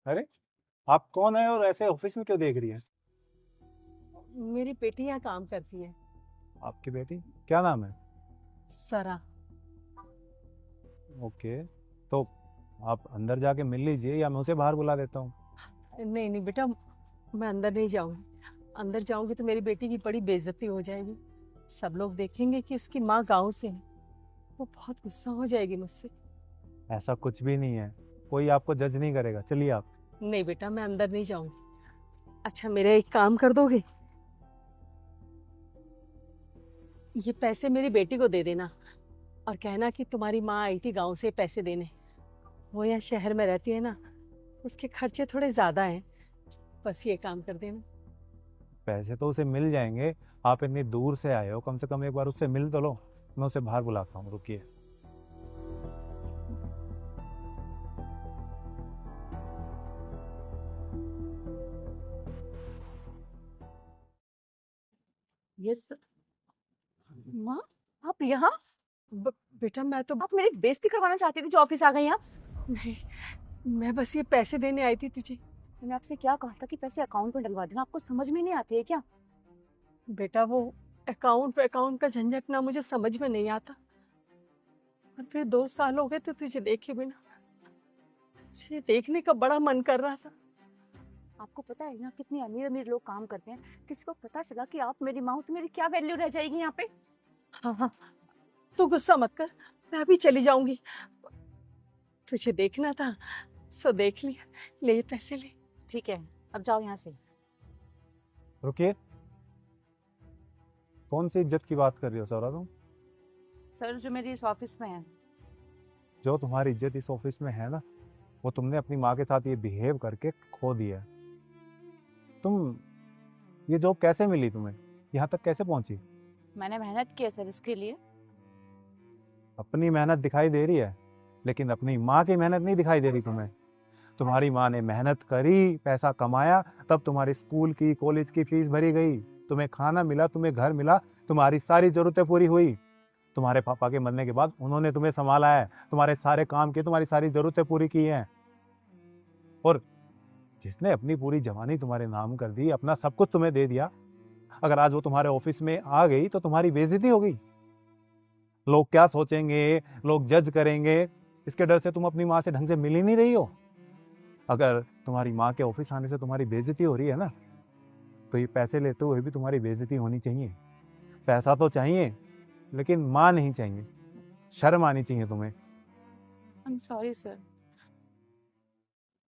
अरे, आप कौन है और ऐसे ऑफिस में क्यों देख रही है? मेरी बेटी यहाँ काम करती है। आपकी बेटी? क्या नाम है? सरा। ओके। तो आप अंदर जाके मिल लीजिए या मैं उसे बाहर बुला देता हूँ। नहीं नहीं बेटा, मैं अंदर नहीं जाऊंगी। अंदर जाऊंगी तो मेरी बेटी की बड़ी बेइज्जती हो जाएगी। सब लोग देखेंगे कि उसकी माँ गांव से है। वो बहुत गुस्सा हो जाएगी मुझसे। ऐसा कुछ भी नहीं है। कोई आपको जज नहीं करेगा, चलिए आप। नहीं बेटा, मैं अंदर नहीं जाऊंगी। अच्छा, मेरा एक काम कर दोगे? ये पैसे मेरी बेटी को दे देना और कहना कि तुम्हारी माँ आई थी गाँव से पैसे देने। वो यहाँ शहर में रहती है ना, उसके खर्चे थोड़े ज्यादा हैं। बस ये काम कर देना। पैसे तो उसे मिल जाएंगे। आप इतनी दूर से आए हो, कम से कम एक बार उससे मिल तो लो। मैं उसे बाहर बुलाता हूँ, रुकिए। यस। माँ, आप यहाँ? बेटा मैं तो आप मेरी बेइज्जती करवाना चाहती थी जो ऑफिस आ गई आप। नहीं, मैं बस ये पैसे देने आई थी तुझे। मैंने आपसे क्या कहा था कि पैसे अकाउंट में डलवा देना, आपको समझ में नहीं आती है क्या? बेटा वो अकाउंट का झंझट ना मुझे समझ में नहीं आता। और फिर 2 साल हो गए थे तुझे देखे बिना। तुझे देखने का बड़ा मन कर रहा था। आपको पता है यहाँ कितने अमीर अमीर लोग काम करते हैं। किसी को पता चला कि आप मेरी माँ हो तो मेरी क्या वैल्यू रह जाएगी यहाँ पे? हाँ हाँ, तू गुस्सा मत कर। मैं अभी चली जाऊंगी। तुझे देखना था सो देख लिया। ले ये पैसे ले। ठीक है, अब जाओ यहाँ से। रुकिए। कौन सी इज्जत की बात कर रही हो सौरा तुम? सर, जो मेरी इस ऑफिस में है। जो तुम्हारी इज्जत इस ऑफिस में है ना, वो तुमने अपनी माँ के साथ ये बिहेव करके खो दिया है। तुम, ये जॉब कैसे मिली तुम्हें? यहाँ तक कैसे पहुंची? मैंने मेहनत की है सर इसके लिए। अपनी मेहनत दिखाई दे रही है, लेकिन अपनी माँ की मेहनत नहीं दिखाई दे रही तुम्हें। तुम्हारी माँ ने मेहनत करी, पैसा कमाया, तब तुम्हारी स्कूल की कॉलेज की फीस भरी गई। तुम्हें खाना मिला, तुम्हें घर मिला, तुम्हारी सारी जरूरतें पूरी हुई। तुम्हारे पापा के मरने के बाद उन्होंने तुम्हें संभाला है, तुम्हारे सारे काम किए, तुम्हारी सारी जरूरतें पूरी की हैं। और जिसने अपनी पूरी जवानी तुम्हारे नाम कर दी, अपना सब कुछ तुम्हें दे दिया, अगर आज वो तुम्हारे ऑफिस में आ गई तो तुम्हारी बेइज्जती होगी। लोग क्या सोचेंगे, लोग जज करेंगे, इसके डर से तुम अपनी माँ से ढंग से मिल ही नहीं रही हो। अगर तुम्हारी माँ के ऑफिस आने से तुम्हारी बेइज्जती हो रही है ना, तो ये पैसे लेते हुए भी तुम्हारी बेइज्जती होनी चाहिए। पैसा तो चाहिए, लेकिन माँ नहीं चाहिए। शर्म आनी चाहिए तुम्हें। I am sorry sir.